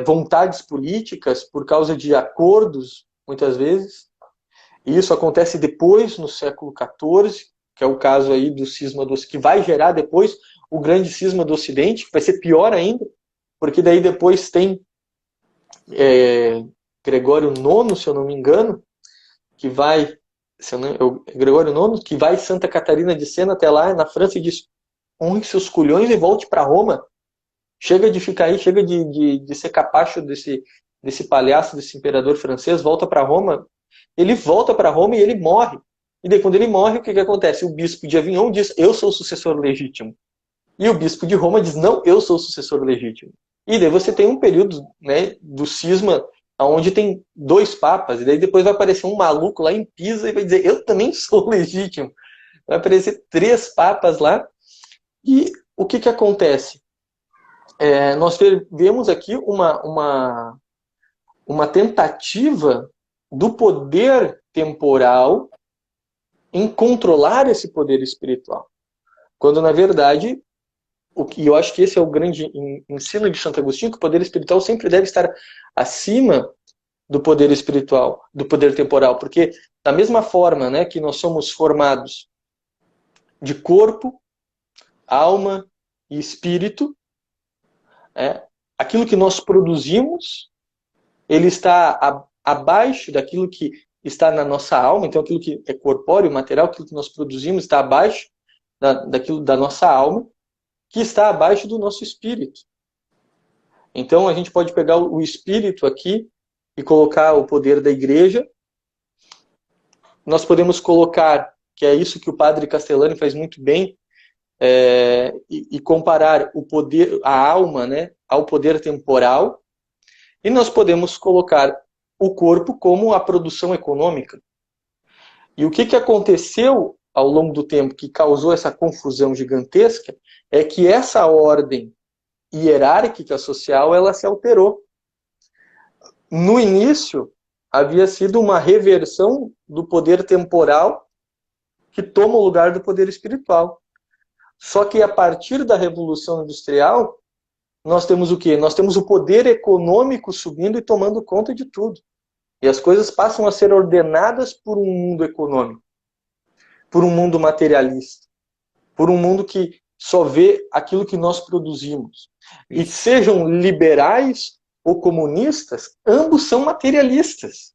vontades políticas, por causa de acordos, muitas vezes. E isso acontece depois, no século XIV, que é o caso aí do cisma do Ocidente, que vai gerar depois o grande cisma do Ocidente, que vai ser pior ainda, porque daí depois tem Gregório IX, se eu não me engano, que vai Gregório IX, que vai Santa Catarina de Sena até lá, na França, e diz, honre seus culhões e volte para Roma. Chega de ficar aí, chega de ser capacho desse palhaço, desse imperador francês, volta para Roma. Ele volta para Roma e ele morre. E daí quando ele morre, o que acontece? O bispo de Avignon diz, eu sou o sucessor legítimo. E o bispo de Roma diz, não, eu sou o sucessor legítimo. E daí você tem um período, né, do cisma, onde tem dois papas, e daí depois vai aparecer um maluco lá em Pisa e vai dizer, eu também sou legítimo. Vai aparecer 3 papas lá. E o que acontece? Nós vemos aqui uma tentativa do poder temporal em controlar esse poder espiritual. Quando, na verdade, e eu acho que esse é o grande ensino de Santo Agostinho, que o poder espiritual sempre deve estar acima do poder espiritual, do poder temporal, porque da mesma forma, né, que nós somos formados de corpo, alma e espírito, aquilo que nós produzimos, ele está abaixo daquilo que está na nossa alma, então aquilo que é corpóreo, material, aquilo que nós produzimos está abaixo daquilo da nossa alma, que está abaixo do nosso espírito. Então a gente pode pegar o espírito aqui e colocar o poder da igreja. Nós podemos colocar, que é isso que o padre Castellani faz muito bem, e comparar o poder, a alma, né, ao poder temporal. E nós podemos colocar o corpo como a produção econômica. E o que aconteceu ao longo do tempo que causou essa confusão gigantesca é que essa ordem hierárquica social, ela se alterou. No início, havia sido uma reversão do poder temporal que toma o lugar do poder espiritual. Só que a partir da Revolução Industrial, nós temos o quê? Nós temos o poder econômico subindo e tomando conta de tudo. E as coisas passam a ser ordenadas por um mundo econômico, por um mundo materialista, por um mundo que só vê aquilo que nós produzimos. E sejam liberais ou comunistas, ambos são materialistas.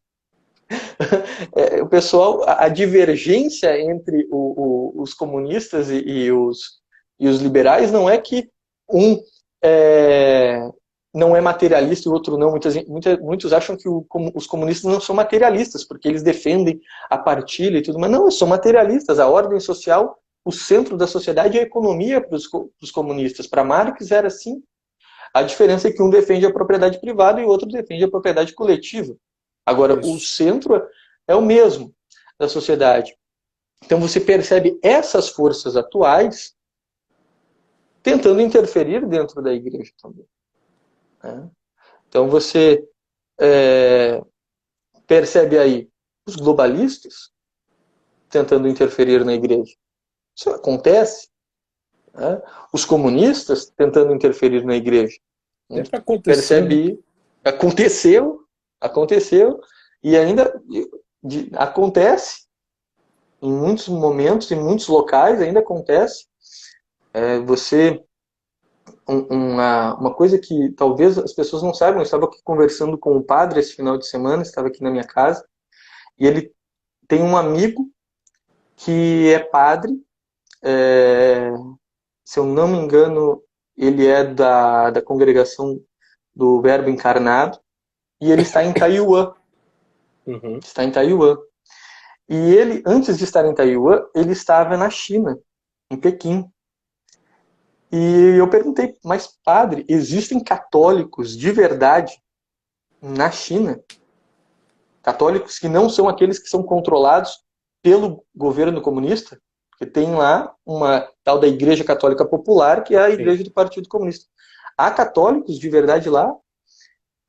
O pessoal, a divergência entre os comunistas e os liberais não é que um não é materialista e o outro não. Muitos acham que os comunistas não são materialistas, porque eles defendem a partilha e tudo, mas não, são materialistas. A ordem social, o centro da sociedade é a economia para os comunistas. Para Marx era assim. A diferença é que um defende a propriedade privada e o outro defende a propriedade coletiva. Agora, o centro é o mesmo da sociedade. Então você percebe essas forças atuais tentando interferir dentro da igreja também. Né? Então você percebe aí os globalistas tentando interferir na igreja. Isso acontece. Né? Os comunistas tentando interferir na igreja. Sempre aconteceu. Percebe, aconteceu e ainda acontece em muitos momentos, em muitos locais ainda acontece. Uma coisa que talvez as pessoas não saibam, eu estava aqui conversando com um padre esse final de semana, estava aqui na minha casa, e ele tem um amigo que é padre, se eu não me engano, ele é da congregação do Verbo Encarnado, e ele está em Taiwan. Uhum. Está em Taiwan. E ele, antes de estar em Taiwan, ele estava na China, em Pequim. E eu perguntei, mas padre, existem católicos de verdade na China? Católicos que não são aqueles que são controlados pelo governo comunista? Porque tem lá uma tal da Igreja Católica Popular, que é a igreja do Partido Comunista. Há católicos de verdade lá?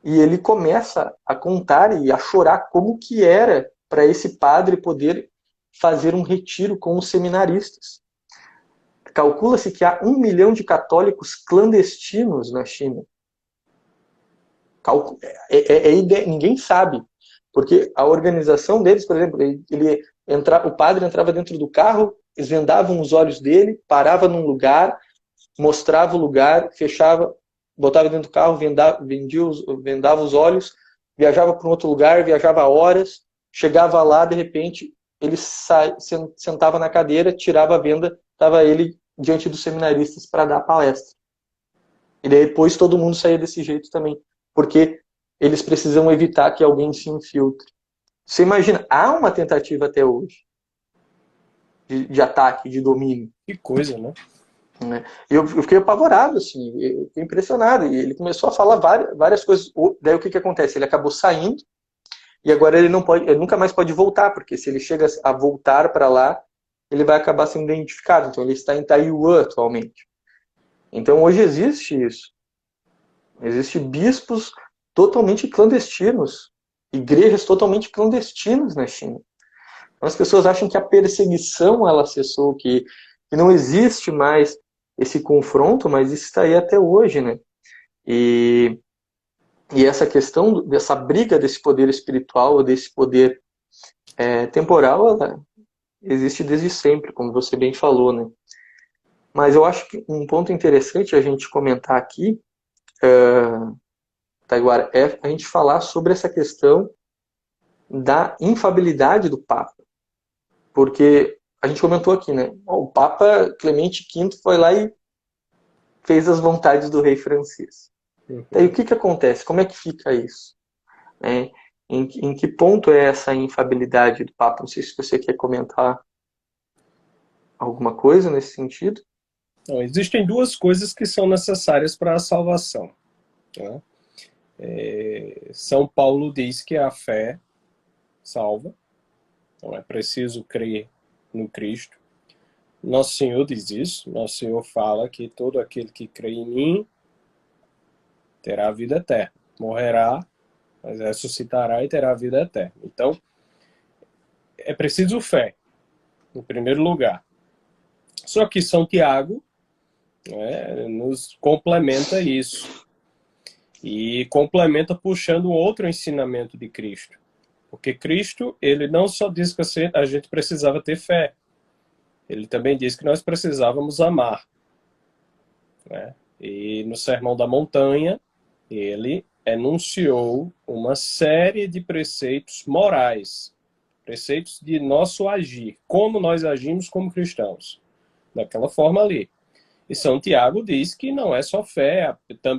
E ele começa a contar e a chorar como que era para esse padre poder fazer um retiro com os seminaristas. Calcula-se que há 1 milhão de católicos clandestinos na China. Ninguém sabe. Porque a organização deles, por exemplo, o padre entrava dentro do carro, eles vendavam os olhos dele, parava num lugar, mostrava o lugar, fechava, botava dentro do carro, vendava os olhos, viajava para um outro lugar, viajava horas, chegava lá, de repente, ele sentava na cadeira, tirava a venda, estava ele diante dos seminaristas para dar a palestra. E depois todo mundo saía desse jeito também, porque eles precisam evitar que alguém se infiltre. Você imagina, há uma tentativa até hoje de ataque, de domínio. Que coisa, né? Eu fiquei apavorado, assim, eu fiquei impressionado. E ele começou a falar várias coisas. Daí o que acontece? Ele acabou saindo e agora ele nunca mais pode voltar, porque se ele chega a voltar para lá, ele vai acabar sendo identificado. Então ele está em Taiwan atualmente. Então hoje existe isso. Existem bispos totalmente clandestinos, igrejas totalmente clandestinas na China. Então, as pessoas acham que a perseguição ela cessou, que não existe mais esse confronto, mas isso está aí até hoje, né? E essa questão dessa briga desse poder espiritual, desse poder temporal, ela existe desde sempre, como você bem falou, né? Mas eu acho que um ponto interessante a gente comentar aqui, Taiguara, é a gente falar sobre essa questão da infabilidade do Papa. Porque a gente comentou aqui, né? O Papa Clemente V foi lá e fez as vontades do rei Francisco. Daí o que acontece? Como é que fica isso? Em que ponto é essa infabilidade do Papa? Não sei se você quer comentar alguma coisa nesse sentido. Então, existem duas coisas que são necessárias para a salvação. Né? São Paulo diz que a fé salva. Então é preciso crer no Cristo. Nosso Senhor diz isso. Nosso Senhor fala que todo aquele que crê em mim terá a vida eterna. Morrerá, mas ressuscitará e terá a vida eterna. Então, é preciso fé, em primeiro lugar. Só que São Tiago, né, nos complementa isso. E complementa puxando outro ensinamento de Cristo. Porque Cristo, ele não só disse que a gente precisava ter fé, ele também disse que nós precisávamos amar. Né? E no Sermão da Montanha, ele enunciou uma série de preceitos morais, preceitos de nosso agir, como nós agimos como cristãos, daquela forma ali. E São Tiago diz que não é só fé,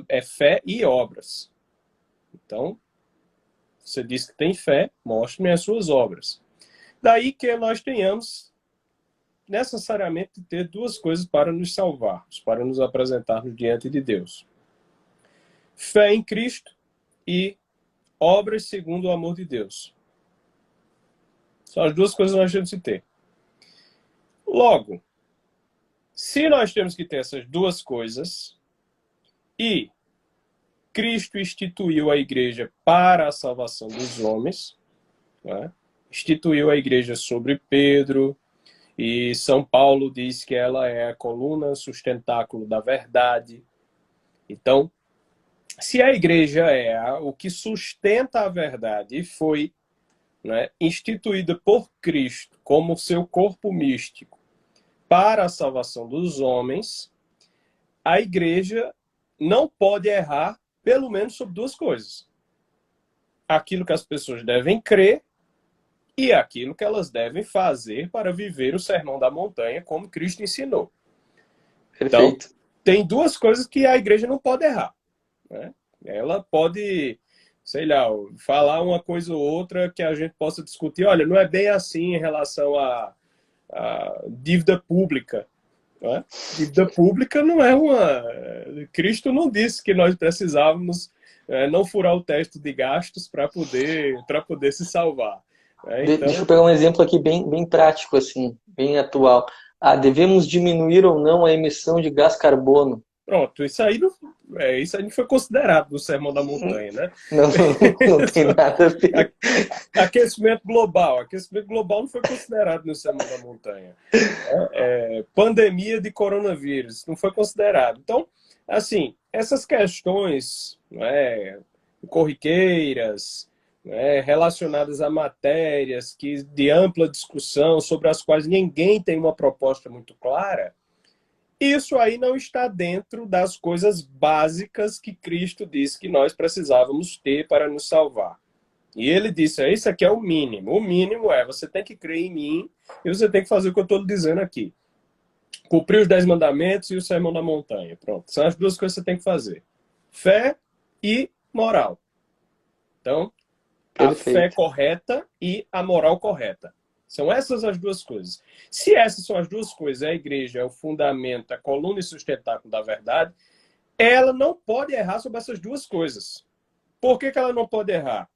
é fé e obras. Então, você diz que tem fé, mostre-me as suas obras. Daí que nós tenhamos necessariamente ter duas coisas para nos salvarmos, para nos apresentarmos diante de Deus. Fé em Cristo e obras segundo o amor de Deus. São as duas coisas que nós temos que ter. Logo, se nós temos que ter essas duas coisas e Cristo instituiu a igreja para a salvação dos homens, né? Instituiu a igreja sobre Pedro, e São Paulo diz que ela é a coluna sustentáculo da verdade. Então, se a igreja é o que sustenta a verdade e foi, né, instituída por Cristo como seu corpo místico para a salvação dos homens, a igreja não pode errar, pelo menos, sobre duas coisas. Aquilo que as pessoas devem crer e aquilo que elas devem fazer para viver o Sermão da Montanha, como Cristo ensinou. Perfeito. Então, tem duas coisas que a igreja não pode errar. Né? Ela pode, sei lá, falar uma coisa ou outra que a gente possa discutir. Olha, não é bem assim em relação à dívida pública. Né? Dívida pública não é uma... Cristo não disse que nós precisávamos não furar o teto de gastos para poder se salvar. Então... Deixa eu pegar um exemplo aqui bem prático, assim, bem atual. Devemos diminuir ou não a emissão de gás carbono? Pronto, isso aí não foi considerado no Sermão da Montanha, né? Não tem nada a ver. Aquecimento global. Aquecimento global não foi considerado no Sermão da Montanha. Pandemia de coronavírus não foi considerado. Então, assim, essas questões, né, corriqueiras, né, relacionadas a matérias de ampla discussão, sobre as quais ninguém tem uma proposta muito clara, isso aí não está dentro das coisas básicas que Cristo disse que nós precisávamos ter para nos salvar. E ele disse, isso aqui é o mínimo. O mínimo é, você tem que crer em mim e você tem que fazer o que eu estou lhe dizendo aqui. Cumprir os 10 mandamentos e o Sermão da Montanha. Pronto, são as duas coisas que você tem que fazer. Fé e moral. Então, a fé correta e a moral correta. São essas as duas coisas. Se essas são as duas coisas, a igreja é o fundamento, a coluna e sustentáculo da verdade, ela não pode errar sobre essas duas coisas. Por que ela não pode errar?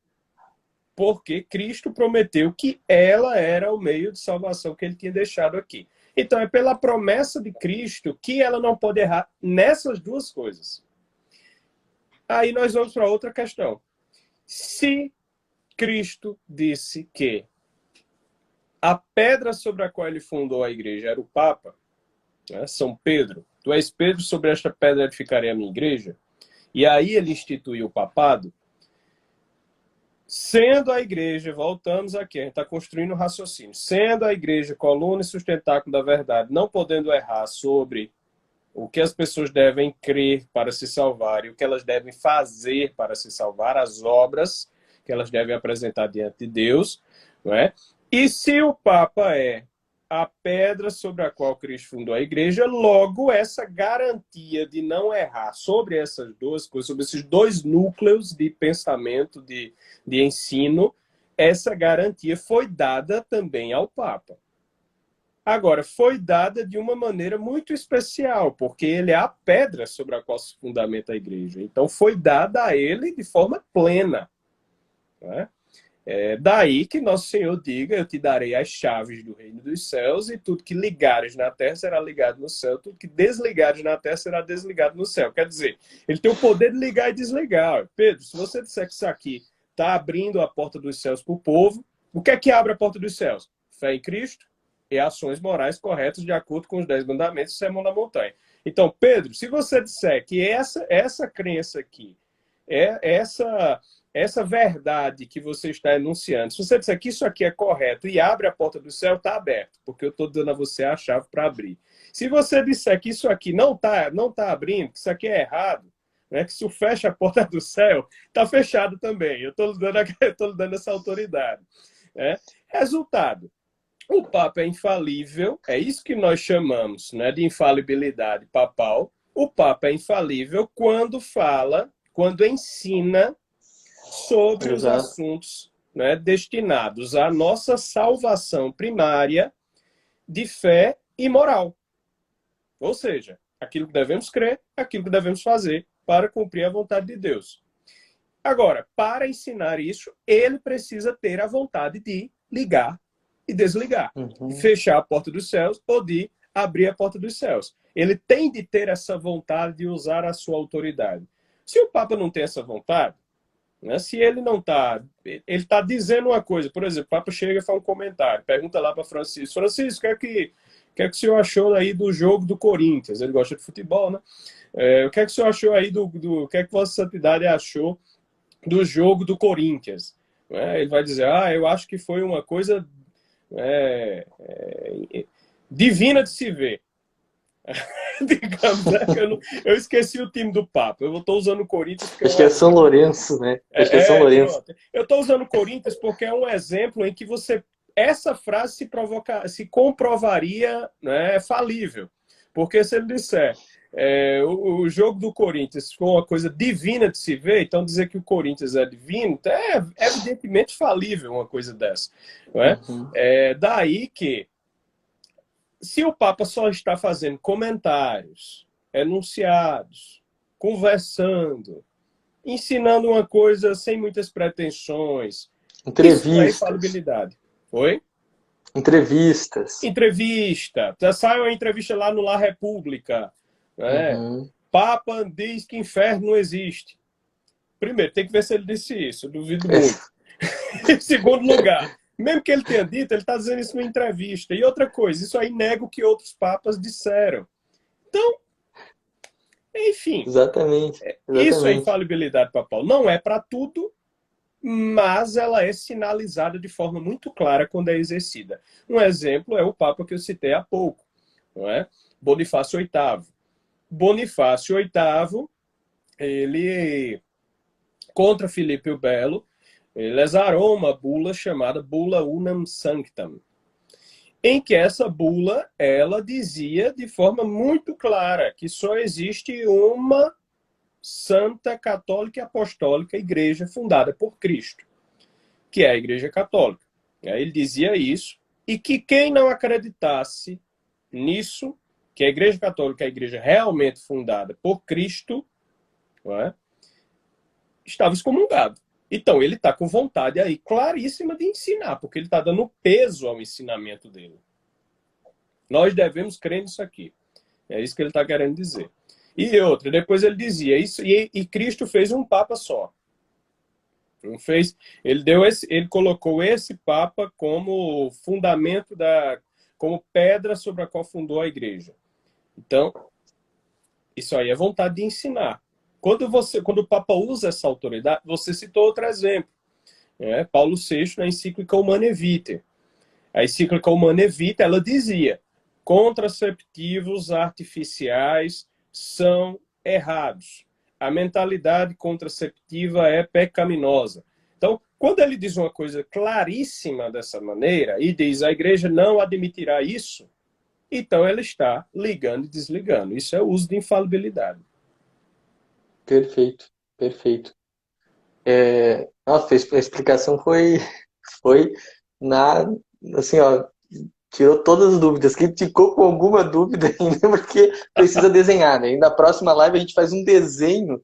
Porque Cristo prometeu que ela era o meio de salvação que ele tinha deixado aqui. Então, é pela promessa de Cristo que ela não pode errar nessas duas coisas. Aí nós vamos para outra questão. Se Cristo disse que a pedra sobre a qual ele fundou a igreja era o Papa, né, São Pedro, tu és Pedro, sobre esta pedra edificarei a minha igreja, e aí ele instituiu o papado, sendo a igreja, voltamos aqui, a gente está construindo um raciocínio, sendo a igreja coluna e sustentáculo da verdade, não podendo errar sobre o que as pessoas devem crer para se salvar e o que elas devem fazer para se salvar, as obras que elas devem apresentar diante de Deus, não é? E se o Papa é a pedra sobre a qual Cristo fundou a igreja, logo essa garantia de não errar sobre essas duas coisas, sobre esses dois núcleos de pensamento, de ensino, essa garantia foi dada também ao Papa. Agora, foi dada de uma maneira muito especial, porque ele é a pedra sobre a qual se fundamenta a igreja. Então, foi dada a ele de forma plena. Né? Daí que nosso Senhor diga, eu te darei as chaves do reino dos céus, e tudo que ligares na terra será ligado no céu, tudo que desligares na terra será desligado no céu. Quer dizer, ele tem o poder de ligar e desligar. Pedro, se você disser que isso aqui está abrindo a porta dos céus para o povo, o que abre a porta dos céus? Fé em Cristo e ações morais corretas de acordo com os 10 mandamentos do Sermão da Montanha. Então, Pedro, se você disser que essa crença aqui, essa verdade que você está enunciando, se você disser que isso aqui é correto e abre a porta do céu, está aberto, porque eu estou dando a você a chave para abrir. Se você disser que isso aqui não tá abrindo, que isso aqui é errado, né, que isso fecha a porta do céu, está fechado também. Eu estou lhe dando essa autoridade. Né? Resultado. O Papa é infalível, é isso que nós chamamos, né, de infalibilidade papal. O Papa é infalível quando ensina sobre os Exato. assuntos, né, destinados à nossa salvação primária de fé e moral. Ou seja, aquilo que devemos crer, aquilo que devemos fazer para cumprir a vontade de Deus. Agora, para ensinar isso, ele precisa ter a vontade de ligar e desligar, de fechar a porta dos céus ou de abrir a porta dos céus. Ele tem de ter essa vontade de usar a sua autoridade. Se o Papa não tem essa vontade, né, se ele não está... Ele está dizendo uma coisa, por exemplo, o Papa chega e faz um comentário, pergunta lá para Francisco, Francisco, o que é que o senhor achou aí do jogo do Corinthians? Ele gosta de futebol, né? O que é que o senhor achou aí o que é que Vossa Santidade achou do jogo do Corinthians? Ele vai dizer, eu acho que foi uma coisa divina de se ver. Digamos, né? Eu esqueci o time do Papa. Eu estou usando o Corinthians porque Acho que é São Lourenço, né? Acho que é São Lourenço. Pronto. Eu estou usando o Corinthians porque é um exemplo em que essa frase se comprovaria, né, falível. Porque se ele disser o jogo do Corinthians foi uma coisa divina de se ver, então dizer que o Corinthians é divino é evidentemente falível uma coisa dessa. Não é? Daí que, se o Papa só está fazendo comentários, enunciados, conversando, ensinando uma coisa sem muitas pretensões, isso é infalibilidade. Oi? Entrevista. Saiu a entrevista lá no La República. Né? Papa diz que inferno não existe. Primeiro, tem que ver se ele disse isso. Eu duvido muito. Em segundo lugar, mesmo que ele tenha dito, ele está dizendo isso numa entrevista. E outra coisa, isso aí nega o que outros papas disseram. Então, enfim. Exatamente. Isso é infalibilidade papal. Não é para tudo, mas ela é sinalizada de forma muito clara quando é exercida. Um exemplo é o Papa que eu citei há pouco, não é? Bonifácio VIII. Bonifácio VIII, ele, contra Filipe o Belo, ele exarou uma bula chamada Bula Unam Sanctam, em que essa bula, ela dizia de forma muito clara que só existe uma Santa Católica e Apostólica Igreja fundada por Cristo, que é a Igreja Católica. Ele dizia isso, e que quem não acreditasse nisso, que a Igreja Católica é a igreja realmente fundada por Cristo, não é? Estava excomungado. Então, ele está com vontade aí claríssima de ensinar, porque ele está dando peso ao ensinamento dele. Nós devemos crer nisso aqui. É isso que ele está querendo dizer. E outra, depois ele dizia, isso, e Cristo fez um Papa só. Não fez, ele colocou esse Papa como fundamento, como pedra sobre a qual fundou a igreja. Então, isso aí é vontade de ensinar. Quando o Papa usa essa autoridade, você citou outro exemplo. Né? Paulo VI, na encíclica Humanae Vitae. A encíclica Humanae Vitae, ela dizia, contraceptivos artificiais são errados. A mentalidade contraceptiva é pecaminosa. Então, quando ele diz uma coisa claríssima dessa maneira, e diz a igreja não admitirá isso, então ela está ligando e desligando. Isso é o uso de infalibilidade. Perfeito, perfeito. Nossa, a explicação foi assim, ó, tirou todas as dúvidas. Quem ficou com alguma dúvida ainda, porque precisa desenhar, né? E na próxima live a gente faz um desenho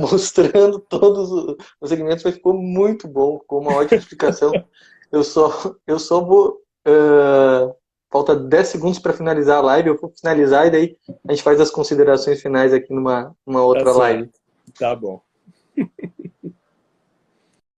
mostrando todos os segmentos, mas ficou muito bom, ficou uma ótima explicação. Eu só vou. Falta 10 segundos para finalizar a live, eu vou finalizar e daí a gente faz as considerações finais aqui numa Tá outra live. certo. Tá bom.